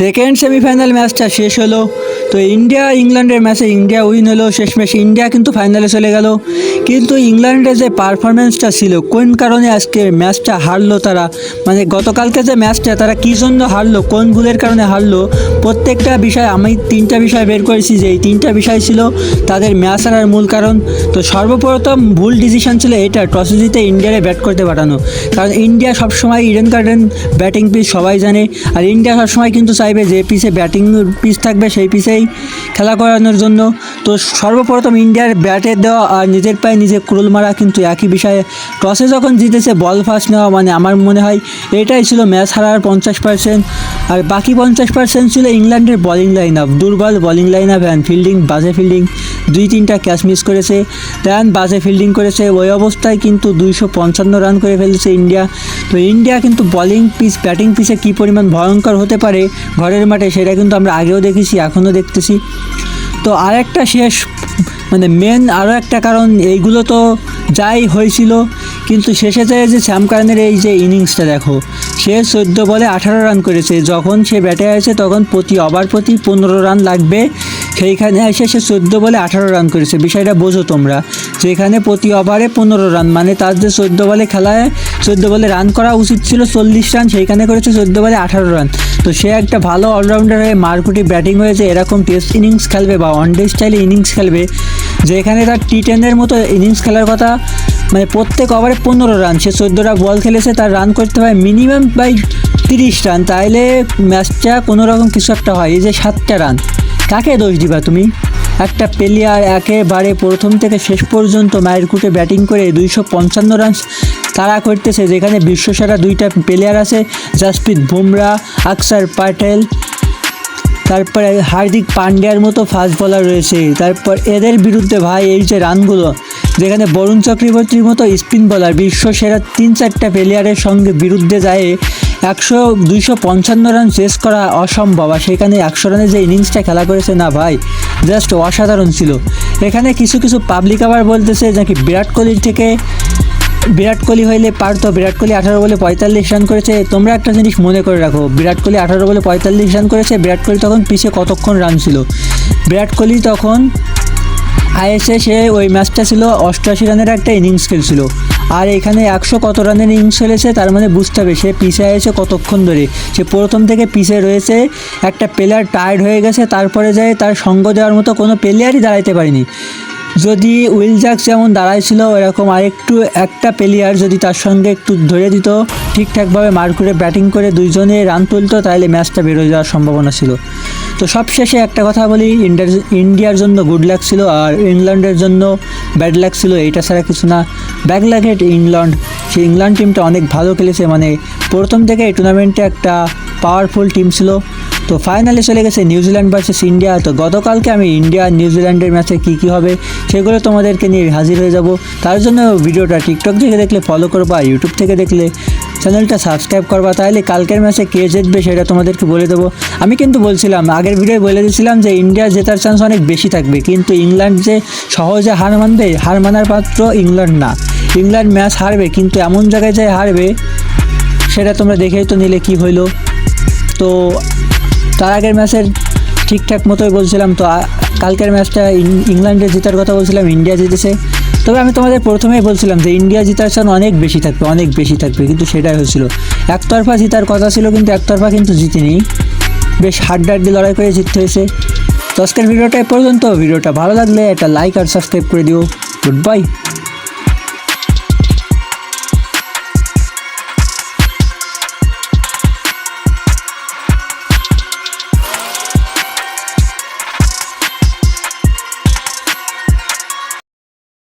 Second semifinal ম্যাচটা শেষ হলো। তো ইন্ডিয়া ইংল্যান্ডের ম্যাচে ইন্ডিয়া উইন হলো। শেষমেশ ইন্ডিয়া কিন্তু ফাইনালে চলে গেল। কিন্তু ইংল্যান্ডের যে পারফরমেন্সটা ছিল, কোন কারণে আজকে ম্যাচটা হারলো তারা, মানে গতকালকে যে ম্যাচটা তারা কী জন্য হারলো, কোন ভুলের কারণে হারলো, প্রত্যেকটা বিষয় আমি তিনটা বিষয় বের করেছি যে এই তিনটা বিষয় ছিল তাদের ম্যাচ হারার মূল কারণ। তো সর্বপ্রথম ভুল ডিসিশন ছিল এটা, টসে জিতে ইন্ডিয়ারে ব্যাট করতে পাঠানো। কারণ ইন্ডিয়া সবসময় ইডেন গার্ডেন ব্যাটিং পিচ সবাই জানে, আর ইন্ডিয়া সবসময় কিন্তু চাইবে যে পিচে ব্যাটিং পিচ থাকবে সেই পিচেই খেলা করানোর জন্য। তো সর্বপ্রথম ইন্ডিয়ার ব্যাটে দেওয়া আর নিজের পায়ে নিজে কুড়ুল মারা কিন্তু একই বিষয়ে। টসে যখন জিতেছে বল ফার্স্ট নেওয়া, মানে আমার মনে হয় এটাই ছিল ম্যাচ হারার 50%। আর বাকি 50% ছিল ইংল্যান্ডের বোলিং লাইন আপ, দুর্বল bowling line up and fielding, বাজে ফিল্ডিং, 2-3টা ক্যাচ মিস করেছে, দেন বাজে ফিল্ডিং করেছে। ওই অবস্থায় কিন্তু 255 রান করে ফেলেছে ইন্ডিয়া। তো ইন্ডিয়া কিন্তু বোলিং পিচ ব্যাটিং পিচে কী পরিমাণ ভয়ঙ্কর হতে পারে ঘরের মাঠে সেটা কিন্তু আমরা আগেও দেখেছি, এখনও দেখতেছি। তো আরেকটা শেষ মানে মেন আরও একটা কারণ, এইগুলো তো যাই হয়েছিল, কিন্তু শেষে যায় যে শ্যাম কারানের এই যে ইনিংসটা দেখো, সে 14 বলে 18 রান করেছে। যখন সে ব্যাটে আছে তখন প্রতি ওভার প্রতি 15 রান লাগবে, সেইখানে এসে সে 14 বলে 18 রান করেছে। বিষয়টা বোঝো তোমরা, যেখানে প্রতি ওভারে 15 রান, মানে তার যে 14 বলে খেলায় 14 বলে রান করা উচিত ছিল 40 রান, সেইখানে করেছে 14 বলে 18 রান। তো সে একটা ভালো অলরাউন্ডার হয়ে মারকুটি ব্যাটিং হয়েছে, এরকম টেস্ট ইনিংস খেলবে বা ওয়ানডে স্টাইলে ইনিংস খেলবে, যেখানে তার T10-এর মতো ইনিংস খেলার কথা, মানে প্রত্যেক ওভারে 15 রান, সে 14টা বল খেলেছে, তার রান করতে হয় মিনিমাম 30 রান, তাইলে ম্যাচটা কোনো রকম কিছু একটা হয়। এই যে 7টা রান, কাকে দোষ দিবা তুমি? একটা প্লেয়ার একেবারে প্রথম থেকে শেষ পর্যন্ত মায়েরকুটে ব্যাটিং করে 255 রান তারা করতেছে, যেখানে বিশ্বসেরা 2টা প্লেয়ার আছে, জাসপ্রীত বুমরা, অক্ষর প্যাটেল, তারপরে হার্দিক পান্ডিয়ার মতো ফাস্ট বোলার রয়েছে। তারপর এদের বিরুদ্ধে ভাই এই যে রানগুলো, যেখানে বরুণ চক্রবর্তীর মতো স্পিন বোলার বিশ্বসেরা 3-4টা প্লেয়ারের সঙ্গে বিরুদ্ধে যায় 255 রান চেস করা অসম্ভব। আর সেখানে 100 রানের যে ইনিংসটা খেলা করেছে না ভাই, জাস্ট অসাধারণ ছিল। এখানে কিছু কিছু পাবলিক আবার বলতেছে নাকি বিরাট কোহলি হইলে পারতো, বিরাট কোহলি 18 বলে 45 রান করেছে। তোমরা একটা জিনিস মনে করে রাখো, বিরাট কোহলি 18 বলে 45 রান করেছে, বিরাট কোহলি তখন পিছে কতক্ষণ রান ছিল? বিরাট কোহলি তখন আইএসএ সে ওই ম্যাচটা ছিল 88 রানের একটা ইনিংস খেলছিল, আর এখানে 100 কত রানের ইনিংস খেলেছে, তার মানে বুঝতে হবে সে পিছে আছে কতক্ষণ ধরে। সে প্রথম থেকে পিছে রয়েছে, একটা প্লেয়ার টায়ার্ড হয়ে গেছে, তারপরে যায় তার সঙ্গ দেওয়ার মতো কোনো প্লেয়ারই দাঁড়াইতে পারেনি। যদি উইল জ্যাকস যেমন দাঁড়াইছিল এরকম আরেকটু একটা প্লেয়ার যদি তার সঙ্গে একটু ধরে দিত, ঠিকঠাকভাবে মার করে ব্যাটিং করে দুইজনে রান তুলতো, তাহলে ম্যাচটা বেরোয় যাওয়ার সম্ভাবনা ছিল। তো সবশেষে একটা কথা বলি, ইন্ডিয়ার জন্য গুড লাক ছিল আর ইংল্যান্ডের জন্য ব্যাড লাক ছিল, এইটা ছাড়া কিছু না। ব্যাড লাক এট ইংল্যান্ড, সেই ইংল্যান্ড টিমটা অনেক ভালো খেলেছে, মানে প্রথম থেকে এই টুর্নামেন্টে একটা পাওয়ারফুল টিম ছিল। তো ফাইনালে চলে গেছে নিউজিল্যান্ড ভার্সেস ইন্ডিয়া। তো গতকালকে আমি ইন্ডিয়া আর নিউজিল্যান্ডের ম্যাচে কী হবে সেগুলো তোমাদেরকে নিয়ে হাজির হয়ে যাব। তার জন্য ভিডিওটা টিকটক থেকে দেখলে ফলো করবা, ইউটিউব থেকে দেখলে চ্যানেলটা সাবস্ক্রাইব করবা, তাহলে কালকের ম্যাচে কে জিতবে সেটা তোমাদেরকে বলে দেবো। আমি কিন্তু বলছিলাম, আগের ভিডিওয় বলে দিয়েছিলাম যে ইন্ডিয়া জেতার চান্স অনেক বেশি থাকবে, কিন্তু ইংল্যান্ড যে সহজে হার মানবে, হার মানার পাত্র ইংল্যান্ড না। ইংল্যান্ড ম্যাচ হারবে, কিন্তু এমন জায়গায় যায় হারবে সেটা তোমরা দেখেই তো নিলে কী হইলো। তো তার আগের ম্যাচের ঠিকঠাক মতোই বলছিলাম, তো কালকের ম্যাচটা ইংল্যান্ডের জেতার কথা বলছিলাম, ইন্ডিয়া জিতেছে। তবে আমি তোমাদের প্রথমেই বলছিলাম যে ইন্ডিয়া জেতার চান্স অনেক বেশি থাকবে, কিন্তু সেটাই হয়েছিল। একতরফা জেতার কথা ছিল, কিন্তু একতরফা কিন্তু জিতেনি, বেশ হাড্ডাহাড্ডি লড়াই করে জিততে হয়েছে। তো আজকের ভিডিওটা এ পর্যন্ত। ভিডিওটা ভালো লাগলে একটা লাইক আর সাবস্ক্রাইব করে দিও। Good bye.